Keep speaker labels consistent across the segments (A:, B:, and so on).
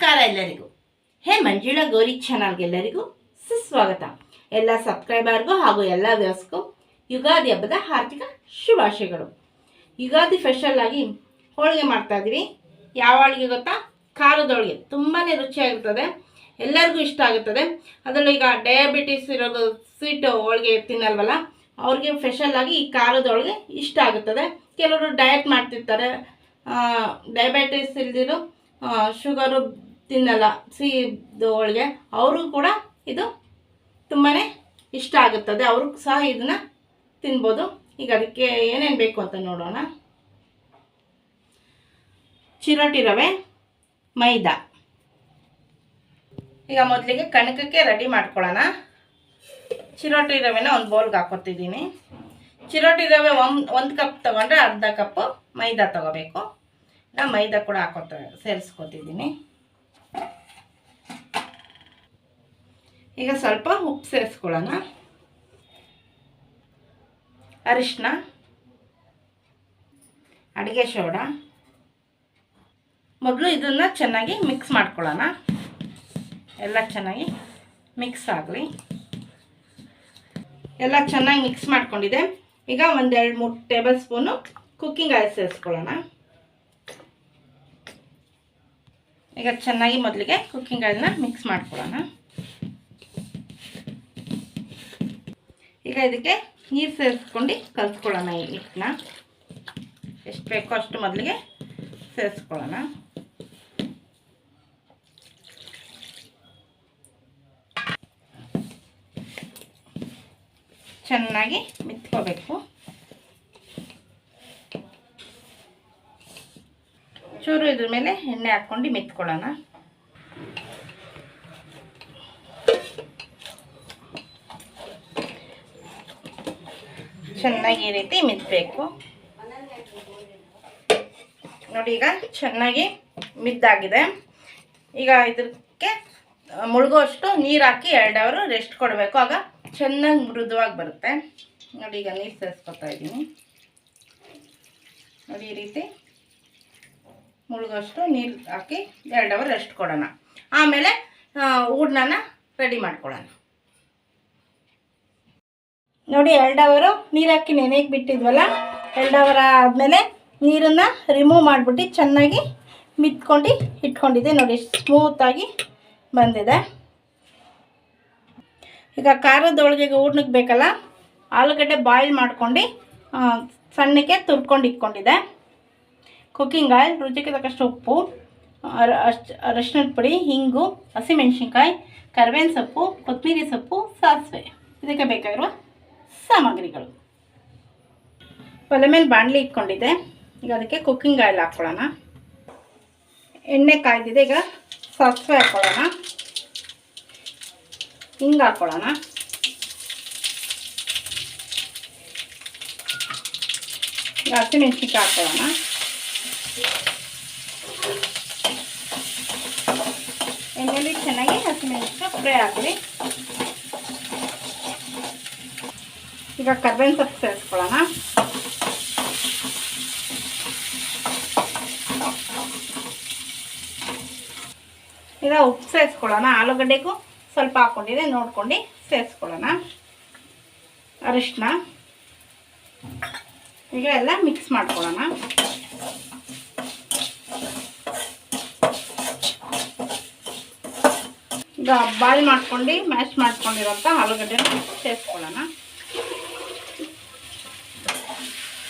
A: ನಮಸ್ಕಾರ ಎಲ್ಲರಿಗೂ. ಹೇ ಮಂಜುಳಾ ಗೌರಿ ಚಾನಲ್ಗೆ ಎಲ್ಲರಿಗೂ ಸುಸ್ವಾಗತ. ಎಲ್ಲ ಸಬ್ಸ್ಕ್ರೈಬರ್ಗೂ ಹಾಗೂ ಎಲ್ಲ ವ್ಯೂವರ್ಸ್ಗೂ ಯುಗಾದಿ ಹಬ್ಬದ ಹಾರ್ದಿಕ ಶುಭಾಶಯಗಳು. ಯುಗಾದಿ ಸ್ಪೆಷಲ್ ಆಗಿ ಹೋಳಿಗೆ ಮಾಡ್ತಾ ಇದ್ದೀವಿ. ಯಾವ ಹೋಳಿಗೆ ಗೊತ್ತಾ? ಖಾರದ ಹೋಳಿಗೆ. ತುಂಬಾ ರುಚಿಯಾಗಿರ್ತದೆ, ಎಲ್ಲರಿಗೂ ಇಷ್ಟ ಆಗುತ್ತದೆ. ಅದರಲ್ಲೂ ಈಗ ಡಯಾಬಿಟಿಸ್ ಇರೋದು ಸ್ವೀಟ್ ಹೋಳಿಗೆ ತಿನ್ನಲ್ವಲ್ಲ, ಅವ್ರಿಗೆ ಸ್ಪೆಷಲ್ ಆಗಿ ಈ ಖಾರದ ಹೋಳಿಗೆ ಇಷ್ಟ ಆಗುತ್ತದೆ. ಕೆಲವರು ಡಯಟ್ ಮಾಡ್ತಿರ್ತಾರೆ, ಡಯಾಬಿಟಿಸ್ ಇಲ್ದಿರೋ ಶುಗರು ತಿನ್ನಲ್ಲ ಸಿಹಿದು ಹೋಳಿಗೆ, ಅವ್ರಿಗೂ ಕೂಡ ಇದು ತುಂಬಾ ಇಷ್ಟ ಆಗುತ್ತದೆ. ಅವ್ರಿಗೂ ಸಹ ಇದನ್ನು ತಿನ್ಬೋದು. ಈಗ ಅದಕ್ಕೆ ಏನೇನು ಬೇಕು ಅಂತ ನೋಡೋಣ. ಚಿರೋಟಿ ರವೆ, ಮೈದಾ. ಈಗ ಮೊದಲಿಗೆ ಕಣಕಕ್ಕೆ ರೆಡಿ ಮಾಡ್ಕೊಳ್ಳೋಣ. ಚಿರೋಟಿ ರವೆನ ಒಂದು ಬೌಲ್ಗೆ ಹಾಕೋತಿದ್ದೀನಿ. ಚಿರೋಟಿ ರವೆ ಒಂದು ಕಪ್ ತೊಗೊಂಡ್ರೆ ಅರ್ಧ ಕಪ್ಪು ಮೈದಾ ತೊಗೋಬೇಕು. ನಾನು ಮೈದಾ ಕೂಡ ಸೇರಿಸ್ಕೊತಿದ್ದೀನಿ. ಈಗ ಸ್ವಲ್ಪ ಉಪ್ಪು ಸೇರಿಸ್ಕೊಳ್ಳೋಣ. ಅರಿಶಿನ, ಅಡುಗೆ ಸೋಡಾ. ಮೊದಲು ಇದನ್ನು ಚೆನ್ನಾಗಿ ಮಿಕ್ಸ್ ಮಾಡ್ಕೊಳ್ಳೋಣ. ಎಲ್ಲ ಚೆನ್ನಾಗಿ ಮಿಕ್ಸ್ ಆಗಲಿ. ಎಲ್ಲ ಚೆನ್ನಾಗಿ ಮಿಕ್ಸ್ ಮಾಡ್ಕೊಂಡಿದೆ. ಈಗ 1-2-3 ಟೇಬಲ್ ಸ್ಪೂನು ಕುಕ್ಕಿಂಗ್ ಆಯಿಲ್ ಸೇರಿಸ್ಕೊಳ್ಳೋಣ. ಈಗ ಚೆನ್ನಾಗಿ ಮೊದಲಿಗೆ ಕುಕ್ಕಿಂಗ್ ಆಯಿಲ್ನ ಮಿಕ್ಸ್ ಮಾಡ್ಕೊಳ್ಳೋಣ. ಈಗ ಇದಕ್ಕೆ ನೀರು ಸೇರಿಸ್ಕೊಂಡು ಕಲಿಸ್ಕೊಳ್ಳೋಣ. ಈ ಹಿಟ್ಟನ್ನ ಎಷ್ಟು ಬೇಕೋ ಅಷ್ಟು ಮೊದಲಿಗೆ ಸೇರಿಸ್ಕೊಳ್ಳೋಣ. ಚೆನ್ನಾಗಿ ಮಿತ್ಕೋಬೇಕು. ಚೂರು ಇದ್ರ ಮೇಲೆ ಎಣ್ಣೆ ಹಾಕ್ಕೊಂಡು ಮೆತ್ಕೊಳ್ಳೋಣ. ಚೆನ್ನಾಗಿ ಈ ರೀತಿ ಮೆತ್ತಬೇಕು ನೋಡಿ. ಈಗ ಚೆನ್ನಾಗಿ ಮಿದ್ದಾಗಿದೆ. ಈಗ ಇದಕ್ಕೆ ಮುಳುಗುವಷ್ಟು ನೀರು ಹಾಕಿ 2 ಅವರ್ ರೆಸ್ಟ್ ಕೊಡಬೇಕು. ಆಗ ಚೆನ್ನಾಗಿ ಮೃದುವಾಗಿ ಬರುತ್ತೆ ನೋಡಿ. ಈಗ ನೀರು ಸೇರಿಸ್ಕೊತಾ ಇದ್ದೀನಿ ನೋಡಿ. ಈ ರೀತಿ ಮುಳುಗೋಷ್ಟು ನೀರು ಹಾಕಿ 2 ಅವರ್ ರೆಸ್ಟ್ ಕೊಡೋಣ. ಆಮೇಲೆ ಹೂರ್ಣನ ರೆಡಿ ಮಾಡ್ಕೊಳ್ಳೋಣ. ನೋಡಿ 2 ಅವರು ನೀರು ಹಾಕಿ ನೆನೆಗೆ ಬಿಟ್ಟಿದ್ವಲ್ಲ, 2 ಅವರ್ ಆದಮೇಲೆ ನೀರನ್ನು ರಿಮೂವ್ ಮಾಡಿಬಿಟ್ಟು ಚೆನ್ನಾಗಿ ಮಿತ್ಕೊಂಡು ಇಟ್ಕೊಂಡಿದ್ದೆ ನೋಡಿ. ಸ್ಮೂತಾಗಿ ಬಂದಿದೆ. ಈಗ ಖಾರದ ಹೋಳಿಗೆಗೆ ಹೂರ್ಣಕ್ಕೆ ಬೇಕಲ್ಲ, ಆಲೂಗಡ್ಡೆ ಬಾಯ್ಲ್ ಮಾಡ್ಕೊಂಡು ಸಣ್ಣಕ್ಕೆ ತುರ್ಕೊಂಡು ಇಟ್ಕೊಂಡಿದ್ದೆ. ಕುಕ್ಕಿಂಗ್ ಆಯಿಲ್, ರುಚಿಗೆ ತಕ್ಕಷ್ಟು ಉಪ್ಪು, ಅರಶಿನದ ಪುಡಿ, ಹಿಂಗು, ಹಸಿಮೆಣಸಿನ್ಕಾಯಿ, ಕರಿಬೇವಿನ ಸೊಪ್ಪು, ಕೊತ್ತಂಬರಿ ಸೊಪ್ಪು, ಸಾಸಿವೆ. ಇದಕ್ಕೆ ಬೇಕಾಗಿರುವ ಸಾಮಗ್ರಿಗಳು. ಒಲೆ ಮೇಲೆ ಬಾಣಲಿ ಇಟ್ಕೊಂಡಿದ್ದೆ. ಈಗ ಅದಕ್ಕೆ ಕುಕ್ಕಿಂಗ್ ಆಯಿಲ್ ಹಾಕ್ಕೊಳ್ಳೋಣ. ಎಣ್ಣೆ ಕಾಯ್ದಿದೆ. ಈಗ ಸಾಸಿವೆ ಹಾಕ್ಕೊಳ್ಳೋಣ, ಹಿಂಗೆ ಹಾಕ್ಕೊಳ್ಳೋಣ, ಈಗ ಹಸಿಮೆಣಸಿನ್ಕಾಯಿ ಹಾಕ್ಕೊಳ್ಳೋಣ. ಎಣ್ಣೆಲಿ ಚೆನ್ನಾಗಿ ಹಸಿಮೆಣಸಿನ್ಕಾಯಿ ಫ್ರೈ ಆಗಲಿ. ಈಗ ಕರಿಬೇವಿನ ಸೊಪ್ಪು ಸೇರಿಸ್ಕೊಳ್ಳೋಣ. ಈಗ ಉಪ್ಪು ಸೇರಿಸ್ಕೊಳ್ಳೋಣ. ಆಲೂಗಡ್ಡೆಗೂ ಸ್ವಲ್ಪ ಹಾಕ್ಕೊಂಡಿದೆ, ನೋಡ್ಕೊಂಡು ಸೇರಿಸ್ಕೊಳ್ಳೋಣ. ಅರಿಶಿನ. ಈಗ ಎಲ್ಲ ಮಿಕ್ಸ್ ಮಾಡ್ಕೊಳ್ಳೋಣ. ಈಗ ಬಾಯ್ಲ್ ಮಾಡ್ಕೊಂಡು ಮ್ಯಾಶ್ ಮಾಡ್ಕೊಂಡಿರೋಂಥ ಆಲೂಗಡ್ಡೆನ ಸೇರಿಸ್ಕೊಳ್ಳೋಣ.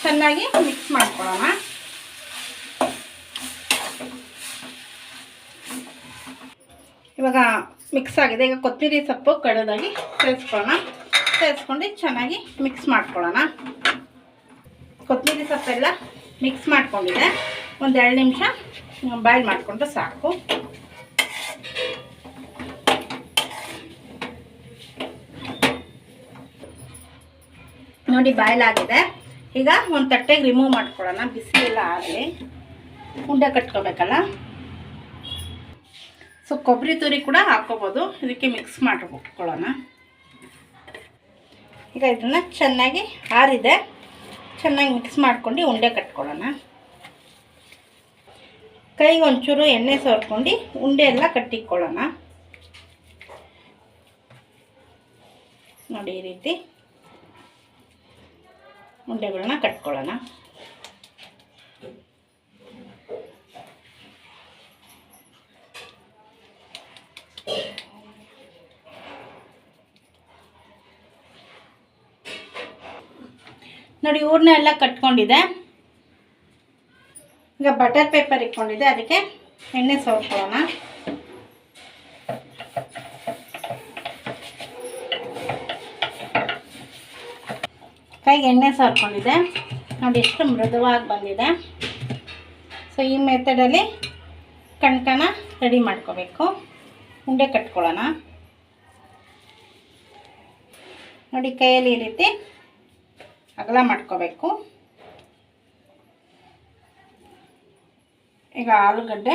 A: ಚೆನ್ನಾಗಿ ಮಿಕ್ಸ್ ಮಾಡ್ಕೊಳ್ಳೋಣ. ಇವಾಗ ಮಿಕ್ಸ್ ಆಗಿದೆ. ಈಗ ಕೊತ್ತಂಬರಿ ಸೊಪ್ಪು ಕಡದಾಗಿ ಸೇರಿಸ್ಕೊಳ್ಳೋಣ. ಸೇರಿಸ್ಕೊಂಡು ಚೆನ್ನಾಗಿ ಮಿಕ್ಸ್ ಮಾಡ್ಕೊಳ್ಳೋಣ. ಕೊತ್ತಂಬರಿ ಸೊಪ್ಪೆಲ್ಲ ಮಿಕ್ಸ್ ಮಾಡ್ಕೊಂಡಿದೆ. 1-2 ನಿಮಿಷ ಬಾಯ್ಲ್ ಮಾಡಿಕೊಂಡ್ರೆ ಸಾಕು. ನೋಡಿ ಬಾಯ್ಲ್ ಆಗಿದೆ. ಈಗ ಒಂದು ತಟ್ಟೆಗೆ ರಿಮೂವ್ ಮಾಡ್ಕೊಳ್ಳೋಣ. ಬಿಸಿ ಎಲ್ಲ ಆಗಲಿ, ಉಂಡೆ ಕಟ್ಕೋಬೇಕಲ್ಲ. ಸೊ ಕೊಬ್ಬರಿ ತುರಿ ಕೂಡ ಹಾಕ್ಕೋಬೋದು. ಇದಕ್ಕೆ ಮಿಕ್ಸ್ ಮಾಡ್ಕೊಳ್ಳೋಣ. ಈಗ ಇದನ್ನು ಚೆನ್ನಾಗಿ ಆರಿದೆ, ಚೆನ್ನಾಗಿ ಮಿಕ್ಸ್ ಮಾಡ್ಕೊಂಡು ಉಂಡೆ ಕಟ್ಕೊಳ್ಳೋಣ. ಕೈಗೆ ಒಂಚೂರು ಎಣ್ಣೆ ಸವರ್ಕೊಂಡು ಉಂಡೆ ಎಲ್ಲ ಕಟ್ಟಿಕೊಳ್ಳೋಣ. ನೋಡಿ ಈ ರೀತಿ ಉಂಡೆಗಳನ್ನ ಕಟ್ಕೊಳ್ಳೋಣ. ನೋಡಿ ಇವ್ರನ್ನ ಎಲ್ಲ ಕಟ್ಕೊಂಡಿದೆ. ಈಗ ಬಟರ್ ಪೇಪರ್ ಇಟ್ಕೊಂಡಿದ್ದೆ, ಅದಕ್ಕೆ ಎಣ್ಣೆ ಸವರ್ಕೊಳ್ಳೋಣ. ಕೈಗೆ ಎಣ್ಣೆ ಸವರ್ಕೊಂಡಿದೆ. ನೋಡಿ ಎಷ್ಟು ಮೃದುವಾಗಿ ಬಂದಿದೆ. ಸೊ ಈ ಮೆಥಡಲ್ಲಿ ಕಣ್ಕನ ರೆಡಿ ಮಾಡ್ಕೋಬೇಕು. ಉಂಡೆ ಕಟ್ಕೊಳ್ಳೋಣ. ನೋಡಿ ಕೈಯಲ್ಲಿ ಈ ರೀತಿ ಅಗಲ ಮಾಡ್ಕೋಬೇಕು. ಈಗ ಆಲೂಗಡ್ಡೆ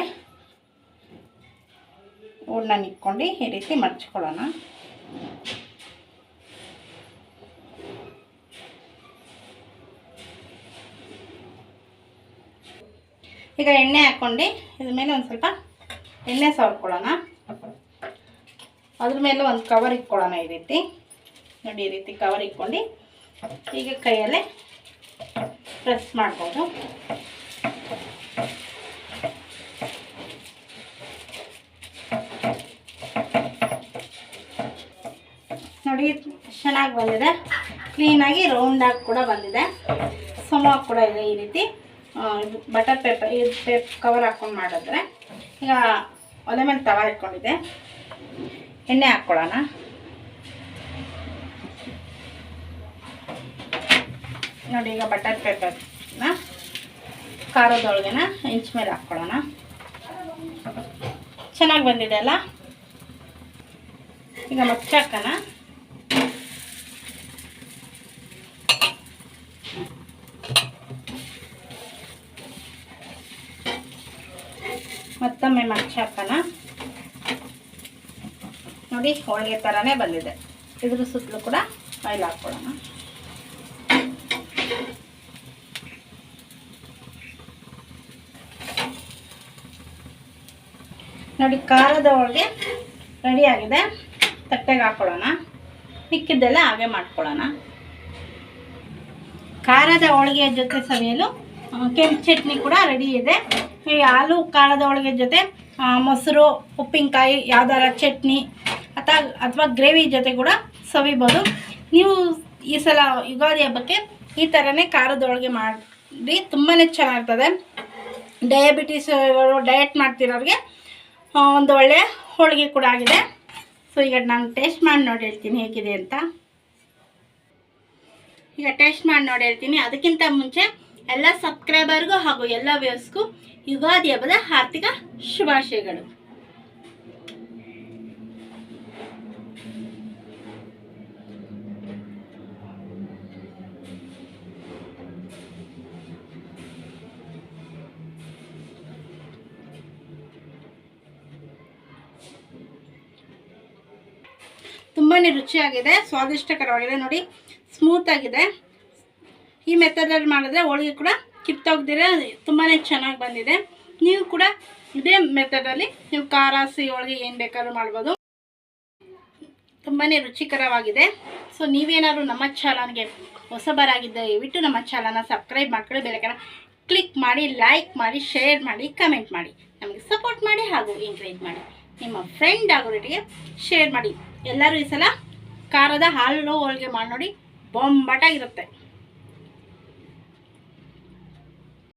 A: ಹೂರ್ಣ ಇಟ್ಕೊಂಡು ಈ ರೀತಿ ಮಡ್ಚ್ಕೊಳ್ಳೋಣ. ಈಗ ಎಣ್ಣೆ ಹಾಕ್ಕೊಂಡು ಇದ್ರ ಮೇಲೆ ಒಂದು ಸ್ವಲ್ಪ ಎಣ್ಣೆ ಸವರ್ಕೊಳ್ಳೋಣ. ಅದ್ರ ಮೇಲೆ ಒಂದು ಕವರ್ ಇಟ್ಕೊಳ್ಳೋಣ. ಈ ರೀತಿ ನೋಡಿ, ಈ ರೀತಿ ಕವರ್ ಇಟ್ಕೊಂಡು ಈಗ ಕೈಯಲ್ಲೇ ಪ್ರೆಸ್ ಮಾಡ್ಬೋದು. ನೋಡಿ ಚೆನ್ನಾಗಿ ಬಂದಿದೆ. ಕ್ಲೀನಾಗಿ ರೌಂಡಾಗಿ ಕೂಡ ಬಂದಿದೆ. ಸಮವಾಗಿ ಕೂಡ ಇದೆ. ಈ ರೀತಿ ಬಟರ್ ಪೇಪರ್ ಕವರ್ ಹಾಕ್ಕೊಂಡು ಮಾಡಿದ್ರೆ. ಈಗ ಒಲೆ ಮೇಲೆ ತವ ಇಟ್ಕೊಂಡಿದೆ, ಎಣ್ಣೆ ಹಾಕ್ಕೊಳ್ಳೋಣ. ನೋಡಿ ಈಗ ಬಟರ್ ಪೇಪರ್ನ ಖಾರದೊಳಗೆನ ಹೆಂಚು ಮೇಲೆ ಹಾಕ್ಕೊಳ್ಳೋಣ. ಚೆನ್ನಾಗಿ ಬಂದಿದೆ ಅಲ್ಲ. ಈಗ ಮಚ್ಚಾಕೋಣ. ಮತ್ತೊಮ್ಮೆ ಮಚ್ಚಾಕೋಣ. ನೋಡಿ ಹೋಳಿಗೆ ಥರನೇ ಬಂದಿದೆ. ಇದ್ರ ಸುತ್ತಲೂ ಕೂಡ ಆಯಿಲ್ ಹಾಕ್ಕೊಳ್ಳೋಣ. ನೋಡಿ ಖಾರದ ಹೋಳಿಗೆ ರೆಡಿ ಆಗಿದೆ. ತಟ್ಟೆಗೆ ಹಾಕ್ಕೊಳ್ಳೋಣ. ಮಿಕ್ಕಿದ್ದೆಲ್ಲ ಹಾಗೆ ಮಾಡ್ಕೊಳ್ಳೋಣ. ಖಾರದ ಹೋಳಿಗೆ ಜೊತೆ ಸವಿಯಲು ಕೆಂಪು ಚಟ್ನಿ ಕೂಡ ರೆಡಿ ಇದೆ. ಈ ಹಾಲು ಖಾರದ ಹೋಳಿಗೆ ಜೊತೆ ಮೊಸರು, ಉಪ್ಪಿನಕಾಯಿ, ಯಾವ್ದಾರ ಚಟ್ನಿ ಅಥವಾ ಗ್ರೇವಿ ಜೊತೆ ಕೂಡ ಸವಿಬೋದು. ನೀವು ಈ ಸಲ ಯುಗಾದಿ ಹಬ್ಬಕ್ಕೆ ಈ ಥರನೇ ಖಾರದ ಹೋಳಿಗೆ ಮಾಡಿ ತುಂಬಾ ಚೆನ್ನಾಗಿರ್ತದೆ. ಡಯಾಬಿಟೀಸ್ ಡಯಟ್ ಮಾಡ್ತಿರೋರಿಗೆ ಒಂದು ಒಳ್ಳೆಯ ಹೋಳಿಗೆ ಕೂಡ ಆಗಿದೆ. ಸೊ ಈಗ ನಾನು ಟೇಸ್ಟ್ ಮಾಡಿ ನೋಡಿ ಹೇಳ್ತೀನಿ ಹೇಗಿದೆ ಅಂತ. ಈಗ ಟೇಸ್ಟ್ ಮಾಡಿ ನೋಡಿ ಹೇಳ್ತೀನಿ. ಅದಕ್ಕಿಂತ ಮುಂಚೆ ಎಲ್ಲ ಸಬ್ಸ್ಕ್ರೈಬರ್ಗೂ ಹಾಗೂ ಎಲ್ಲ ವ್ಯೂವರ್ಸ್ಗೂ ಯುಗಾದಿ ಹಬ್ಬದ ಆರ್ಥಿಕ ಶುಭಾಶಯಗಳು. ತುಂಬಾ ರುಚಿಯಾಗಿದೆ, ಸ್ವಾದಿಷ್ಟಕರವಾಗಿದೆ. ನೋಡಿ ಸ್ಮೂತ್ ಆಗಿದೆ. ಈ ಮೆಥಡಲ್ಲಿ ಮಾಡಿದ್ರೆ ಹೋಳಿಗೆ ಕೂಡ ಕಿತ್ತೋಗ್ದಿರ ತುಂಬಾ ಚೆನ್ನಾಗಿ ಬಂದಿದೆ. ನೀವು ಕೂಡ ಇದೇ ಮೆಥಡಲ್ಲಿ ನೀವು ಖಾರ ಸಿಹಿ ಹೋಳಿಗೆ ಏನು ಬೇಕಾದ್ರೂ ಮಾಡ್ಬೋದು. ತುಂಬಾ ರುಚಿಕರವಾಗಿದೆ. ಸೊ ನೀವೇನಾದ್ರು ನಮ್ಮ ಚಾನಲ್ಗೆ ಹೊಸಬರಾಗಿದ್ದರೆ ದಯವಿಟ್ಟು ನಮ್ಮ ಚಾನಲ್ನ ಸಬ್ಸ್ಕ್ರೈಬ್ ಮಾಡ್ಕೊಳ್ಳಿ. ಬೆಳಕನ್ನು ಕ್ಲಿಕ್ ಮಾಡಿ, ಲೈಕ್ ಮಾಡಿ, ಶೇರ್ ಮಾಡಿ, ಕಮೆಂಟ್ ಮಾಡಿ, ನಮಗೆ ಸಪೋರ್ಟ್ ಮಾಡಿ ಹಾಗೂ ಎಂಕರೇಜ್ ಮಾಡಿ. ನಿಮ್ಮ ಫ್ರೆಂಡ್ ಆಗೋರಿಗೆ ಶೇರ್ ಮಾಡಿ. ಎಲ್ಲರೂ ಈ ಸಲ ಖಾರದ ಹಾಲು ಹೋಳಿಗೆ ಮಾಡಿ ನೋಡಿ, ಬೊಂಬಾಟಾಗಿರುತ್ತೆ.